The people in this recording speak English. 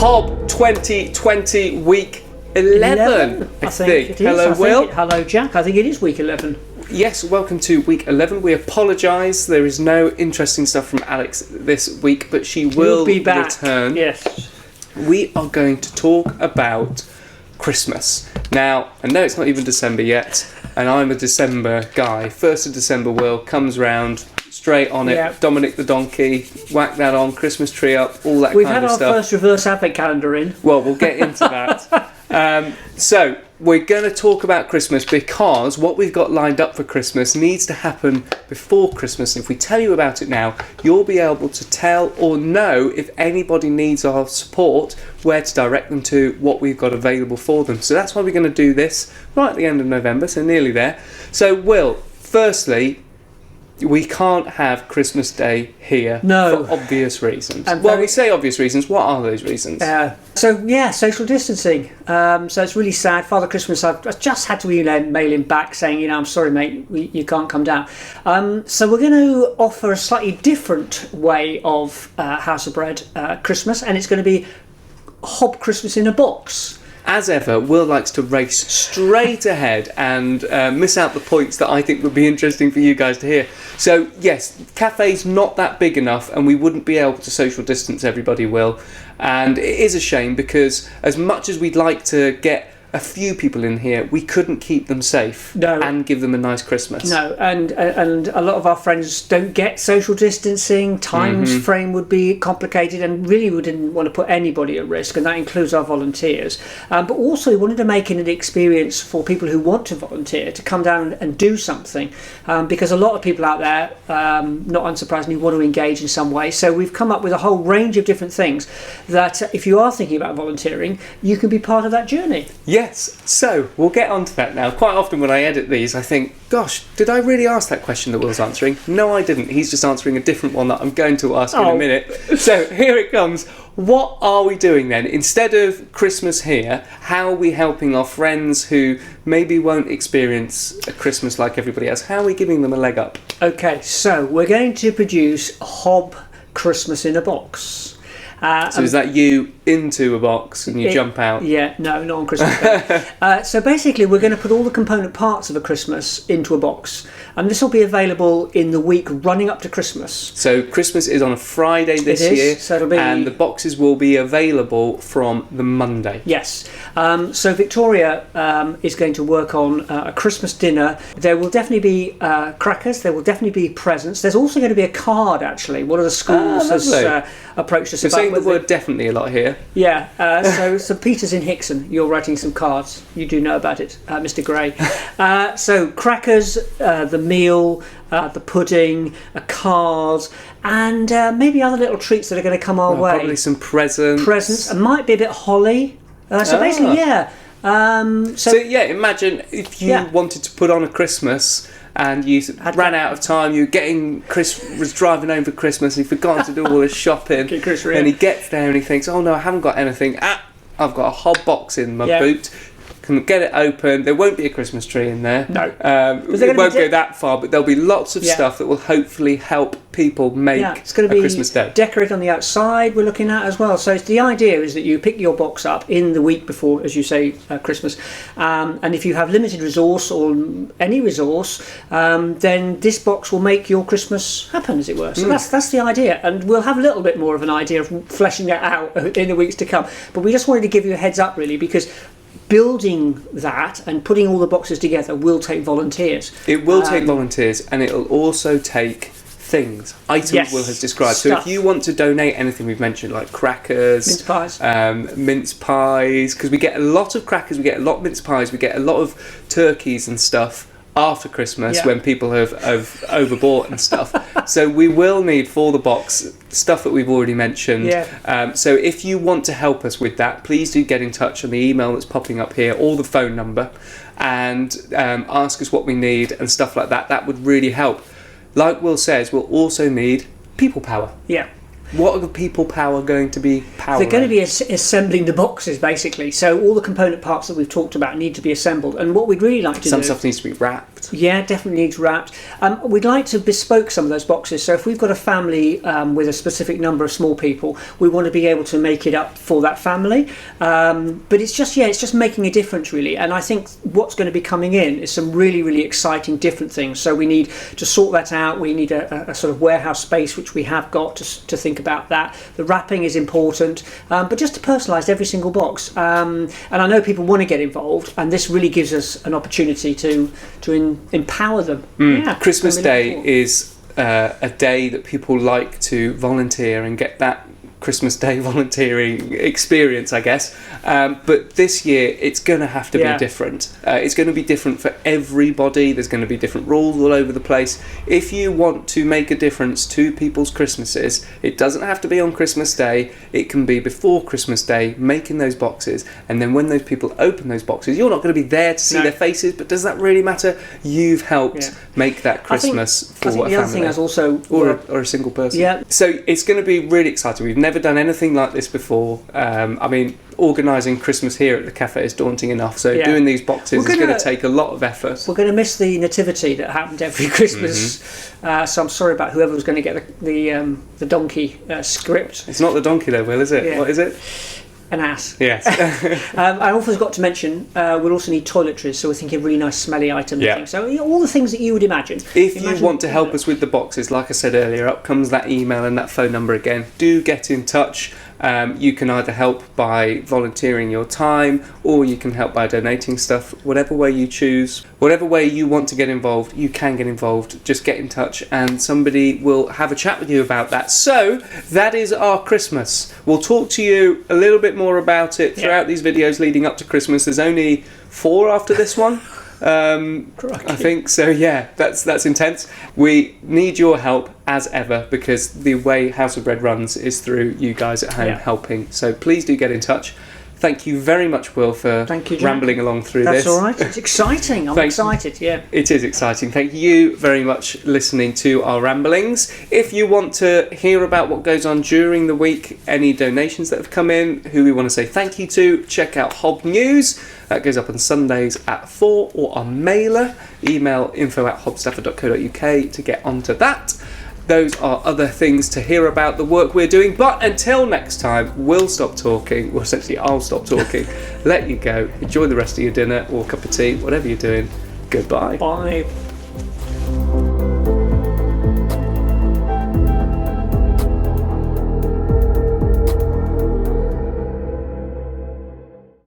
HoB 2020 week 11 I think. It is. Hello, Will. Hello, Jack. I think it is week 11. Yes, welcome to week 11. We apologise. There is no interesting stuff from Alex this week, but she will be back. Return. Yes. We are going to talk about Christmas. Now, I know it's not even December yet, and I'm a December guy. 1st of December, Will comes round, straight on it. Yep. Dominic the donkey, whack that on, Christmas tree up, all that We've kind had of our stuff. first reverse advent calendar in. Well, we'll get into that. So, we're going to talk about Christmas because what we've got lined up for Christmas needs to happen before Christmas. If we tell you about it now, you'll be able to tell or know if anybody needs our support, where to direct them to, what we've got available for them. So that's why we're going to do this right at the end of November, so nearly there. So, Will, firstly, we can't have Christmas Day here for obvious reasons. Well, we say obvious reasons. What are those reasons? Social distancing. So it's really sad. Father Christmas, I've just had to mail him back saying, I'm sorry, mate, you can't come down. So we're going to offer a slightly different way of House of Bread Christmas, and it's going to be HoB Christmas in a box. As ever, Will likes to race straight ahead and miss out the points that I think would be interesting for you guys to hear. So, yes, cafe's not that big enough and we wouldn't be able to social distance everybody, Will. And it is a shame because as much as we'd like to get a few people in here, we couldn't keep them safe and give them a nice Christmas. No, and a lot of our friends don't get social distancing. Time frame would be complicated, and really we didn't want to put anybody at risk, and that includes our volunteers. But also we wanted to make it an experience for people who want to volunteer to come down and do something, because a lot of people out there, not unsurprisingly, want to engage in some way. So we've come up with a whole range of different things that if you are thinking about volunteering, you can be part of that journey. Yes, so we'll get on to that now. Quite often when I edit these, I think, gosh, did I really ask that question that Will's answering? No, I didn't. He's just answering a different one that I'm going to ask in a minute. So here it comes. What are we doing then? Instead of Christmas here, how are we helping our friends who maybe won't experience a Christmas like everybody else? How are we giving them a leg up? Okay, so we're going to produce HoB Christmas in a box. So is that you into a box and you jump out? Yeah, no, not on Christmas Day. So basically we're going to put all the component parts of a Christmas into a box, and this will be available in the week running up to Christmas. So Christmas is on a Friday this year, so and the boxes will be available from the Monday. Yes. So Victoria is going to work on a Christmas dinner. There will definitely be crackers, there will definitely be presents. There's also going to be a card, actually. One of the schools has approached us You're about saying the word definitely a lot here. Yeah, so Peter's in Hickson, you're writing some cards. You do know about it, Mr. Gray. So crackers, the meal, the pudding, a card, and maybe other little treats that are going to come our way. Probably some presents. It might be a bit holly. Basically, yeah. Imagine if you wanted to put on a Christmas and you ran out of time, Chris was driving home for Christmas and he forgot to do all his shopping, and he gets there and he thinks, oh no, I haven't got anything, I've got a HoB box in my boot, can get it open. There won't be a Christmas tree in there. No. It won't go that far, but there'll be lots of stuff that will hopefully help people make it's going to be Christmas Day. Decorate on the outside, we're looking at as well. So the idea is that you pick your box up in the week before, as you say, Christmas, and if you have limited resource or any resource, then this box will make your Christmas happen, as it were. So that's the idea, and we'll have a little bit more of an idea of fleshing that out in the weeks to come. But we just wanted to give you a heads up, really, because building that and putting all the boxes together will take volunteers. It will take volunteers, and it'll also take items Will has described. Stuff. So if you want to donate anything we've mentioned, like crackers, mince pies, because we get a lot of crackers, we get a lot of mince pies, we get a lot of turkeys and stuff after Christmas when people have overbought and stuff. So we will need for the box stuff that we've already mentioned. So if you want to help us with that, please do get in touch on the email that's popping up here or the phone number, and ask us what we need and stuff like that. That would really help. Like Will says, we'll also need people power. Yeah. What are the people power going to be powering? They're going to be assembling the boxes, basically. So all the component parts that we've talked about need to be assembled. And what we'd really like to do... Some stuff needs to be wrapped. Yeah, definitely needs wrapped. We'd like to bespoke some of those boxes. So if we've got a family with a specific number of small people, we want to be able to make it up for that family. But it's just making a difference, really. And I think what's going to be coming in is some really, really exciting different things. So we need to sort that out. We need a sort of warehouse space, which we have got to think about that. The wrapping is important, but just to personalise every single box. And I know people want to get involved, and this really gives us an opportunity to empower them. Yeah, Christmas Day is a day that people like to volunteer and get that Christmas Day volunteering experience, I guess. But this year, it's going to have to be different. It's going to be different for everybody. There's going to be different rules all over the place. If you want to make a difference to people's Christmases, it doesn't have to be on Christmas Day. It can be before Christmas Day, making those boxes. And then when those people open those boxes, you're not going to be there to see their faces, but does that really matter? You've helped make that Christmas for a family. The other thing is also... Or a single person. Yeah. So it's going to be really exciting. We've never done anything like this before. I mean, organising Christmas here at the cafe is daunting enough, so doing these boxes is going to take a lot of effort. We're going to miss the nativity that happened every Christmas, so I'm sorry about whoever was going to get the donkey script. It's not the donkey though, Will, is it? Yeah. What is it? An ass. Yes. I also forgot to mention we'll also need toiletries, so we're thinking really nice smelly items and things. So all the things that you would imagine. If you want to help us with the boxes, like I said earlier, up comes that email and that phone number again. Do get in touch. You can either help by volunteering your time, or you can help by donating stuff. Whatever way you choose, whatever way you want to get involved, you can get involved. Just get in touch and somebody will have a chat with you about that. So that is our Christmas. We'll talk to you a little bit more about it throughout these videos leading up to Christmas. There's only 4 after this one. I think so. Yeah, that's intense. We need your help as ever, because the way House of Bread runs is through you guys at home helping. So please do get in touch. Thank you very much, Will, for rambling along through this. That's all right. It's exciting. I'm excited. Yeah, it is exciting. Thank you very much listening to our ramblings. If you want to hear about what goes on during the week, any donations that have come in, who we want to say thank you to, check out HoB News. That goes up on Sundays at 4, or our mailer. Email info@hobstafford.co.uk to get onto that. Those are other things to hear about the work we're doing. But until next time, we'll stop talking. Well, essentially, I'll stop talking. Let you go. Enjoy the rest of your dinner or cup of tea, whatever you're doing. Goodbye. Bye.